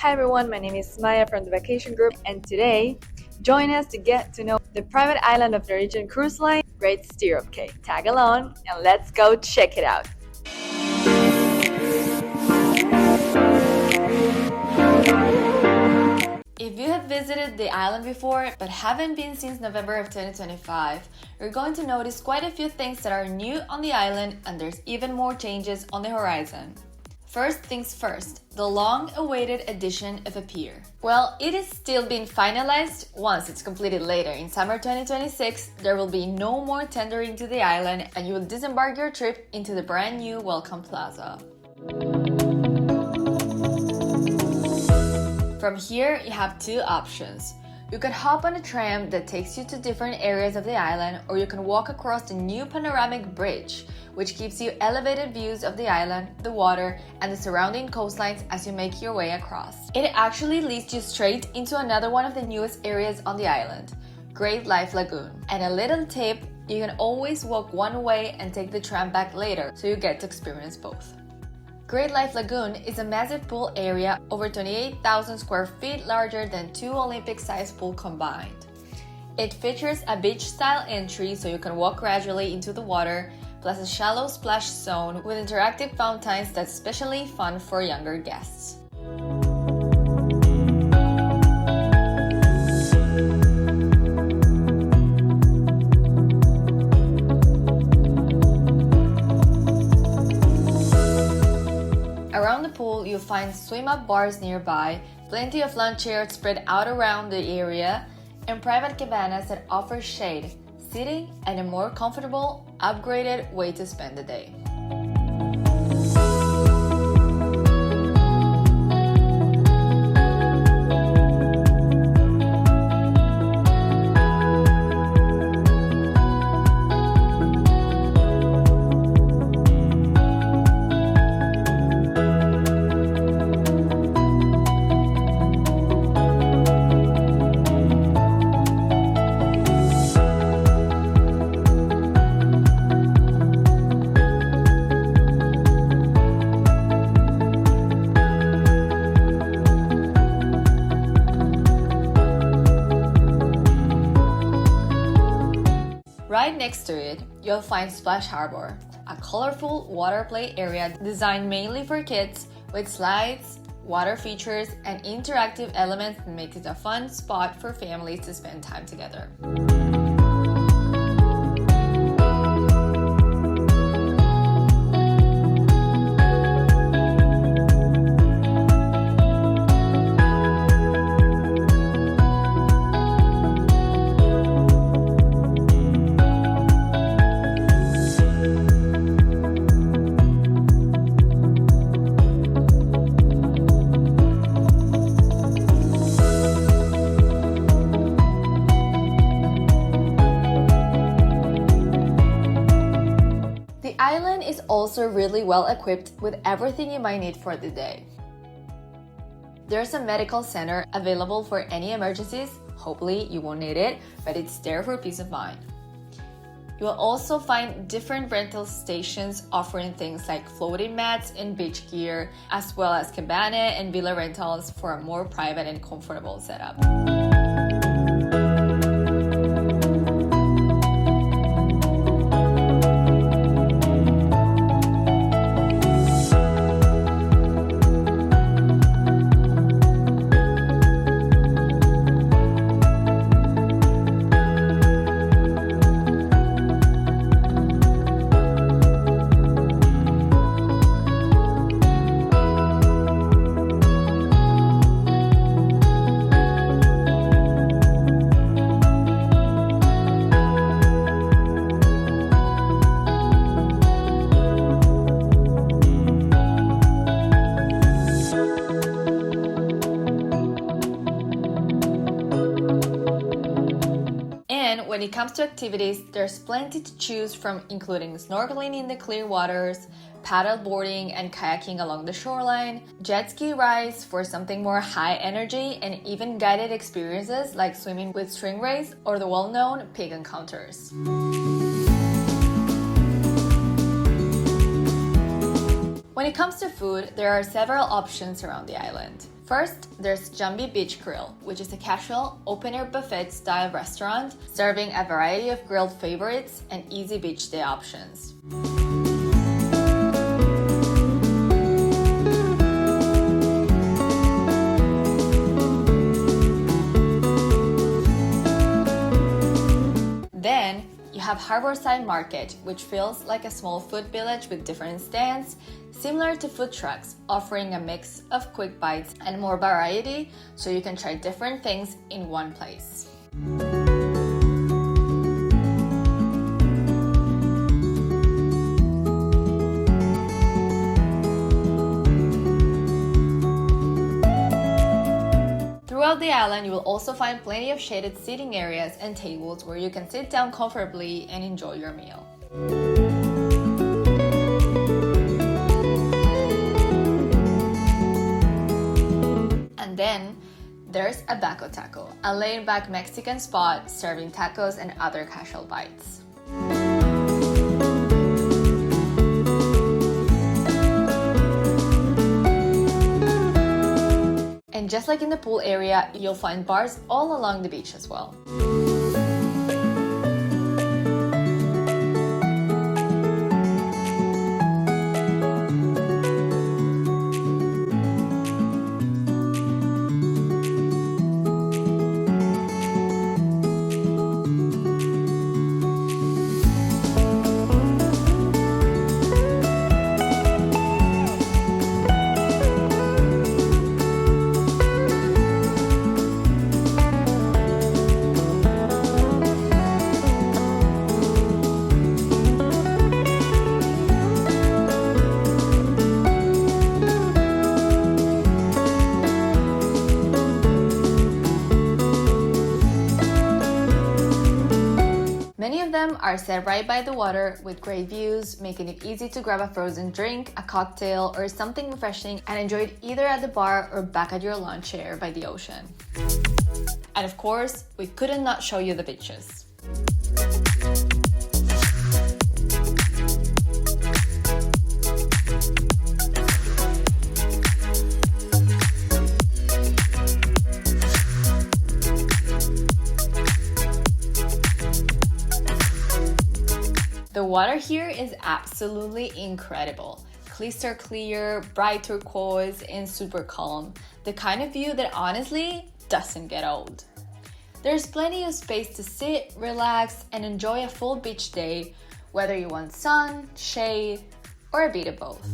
Hi everyone, my name is Maya from the Vacation Group, and today, join us to get to know the private island of Norwegian Cruise Line, Great Stirrup Cay. Tag along and let's go check it out. If you have visited the island before but haven't been since November of 2025, you're going to notice quite a few things that are new on the island, and there's even more changes on the horizon. First things first, the long-awaited addition of a pier. Well, it is still being finalized. Once it's completed later in summer 2026, there will be no more tendering to the island and you will disembark your trip into the brand new Welcome Plaza. From here, you have two options. You can hop on a tram that takes you to different areas of the island, or you can walk across the new panoramic bridge, which gives you elevated views of the island, the water, and the surrounding coastlines as you make your way across. It actually leads you straight into another one of the newest areas on the island, Great Life Lagoon. And a little tip, you can always walk one way and take the tram back later, so you get to experience both. Great Life Lagoon is a massive pool area over 28,000 square feet, larger than two Olympic-sized pools combined. It features a beach-style entry so you can walk gradually into the water, plus a shallow splash zone with interactive fountains that's especially fun for younger guests. Around the pool, you'll find swim-up bars nearby, plenty of lawn chairs spread out around the area, and private cabanas that offer shade, seating, and a more comfortable, upgraded way to spend the day. Right next to it, you'll find Splash Harbor, a colorful water play area designed mainly for kids with slides, water features, and interactive elements that make it a fun spot for families to spend time together. The island is also really well equipped with everything you might need for the day. There's a medical center available for any emergencies. Hopefully you won't need it, but it's there for peace of mind. You will also find different rental stations offering things like floating mats and beach gear, as well as cabana and villa rentals for a more private and comfortable setup. When it comes to activities, there's plenty to choose from, including snorkeling in the clear waters, paddle boarding and kayaking along the shoreline, jet ski rides for something more high energy, and even guided experiences like swimming with stingrays or the well-known pig encounters. When it comes to food, there are several options around the island. First, there's Jambi Beach Grill, which is a casual, open-air buffet-style restaurant serving a variety of grilled favorites and easy beach day options. Then, you have Harborside Market, which feels like a small food village with different stands, similar to food trucks, offering a mix of quick bites and more variety so you can try different things in one place. Throughout the island, you will also find plenty of shaded seating areas and tables where you can sit down comfortably and enjoy your meal. And then there's Abaco Taco, a laid-back Mexican spot serving tacos and other casual bites. And just like in the pool area, you'll find bars all along the beach as well. Many of them are set right by the water with great views, making it easy to grab a frozen drink, a cocktail, or something refreshing and enjoy it either at the bar or back at your lawn chair by the ocean. And of course, we couldn't not show you the beaches. The water here is absolutely incredible. Crystal clear, bright turquoise, and super calm. The kind of view that honestly doesn't get old. There's plenty of space to sit, relax, and enjoy a full beach day, whether you want sun, shade, or a bit of both.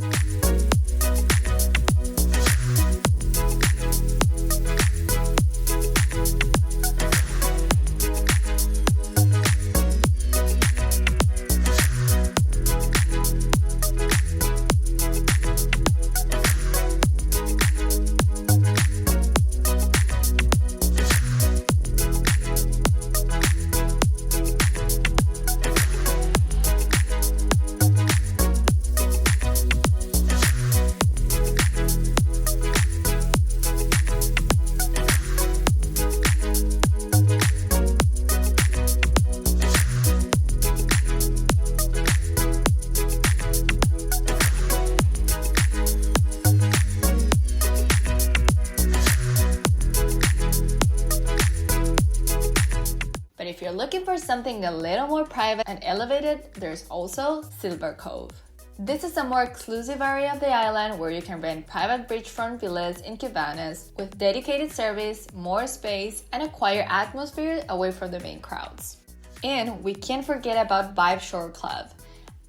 But if you're looking for something a little more private and elevated, there's also Silver Cove. This is a more exclusive area of the island where you can rent private beachfront villas in cabanas with dedicated service, more space, and a quiet atmosphere away from the main crowds. And we can't forget about Vibe Shore Club,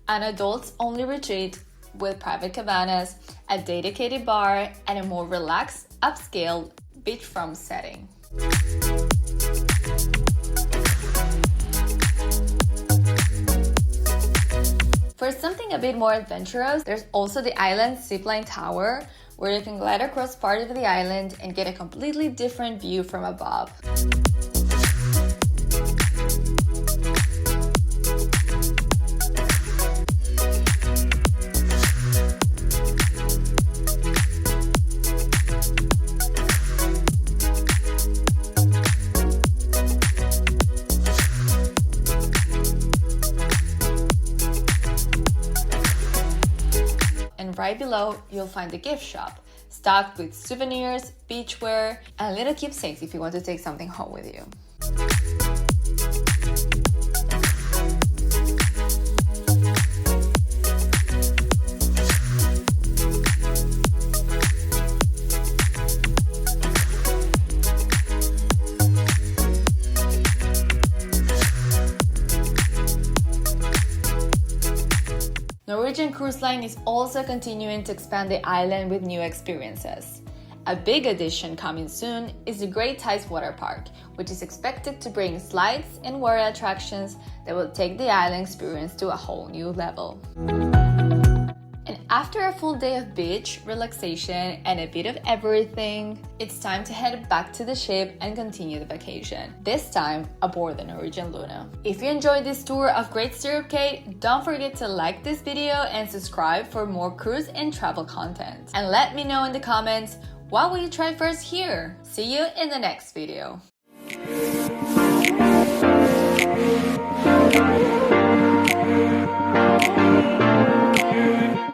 an adults-only retreat with private cabanas, a dedicated bar, and a more relaxed, upscale beachfront setting. For something a bit more adventurous, there's also the island zipline tower, where you can glide across part of the island and get a completely different view from above. Right below, you'll find the gift shop, stocked with souvenirs, beachwear, and little keepsakes if you want to take something home with you. Norwegian Cruise Line is also continuing to expand the island with new experiences. A big addition coming soon is the Great Stirrup water park, which is expected to bring slides and water attractions that will take the island experience to a whole new level. And after a full day of beach, relaxation, and a bit of everything, it's time to head back to the ship and continue the vacation, this time aboard the Norwegian Luna. If you enjoyed this tour of Great Stirrup Cay, don't forget to like this video and subscribe for more cruise and travel content. And let me know in the comments, what will you try first here? See you in the next video.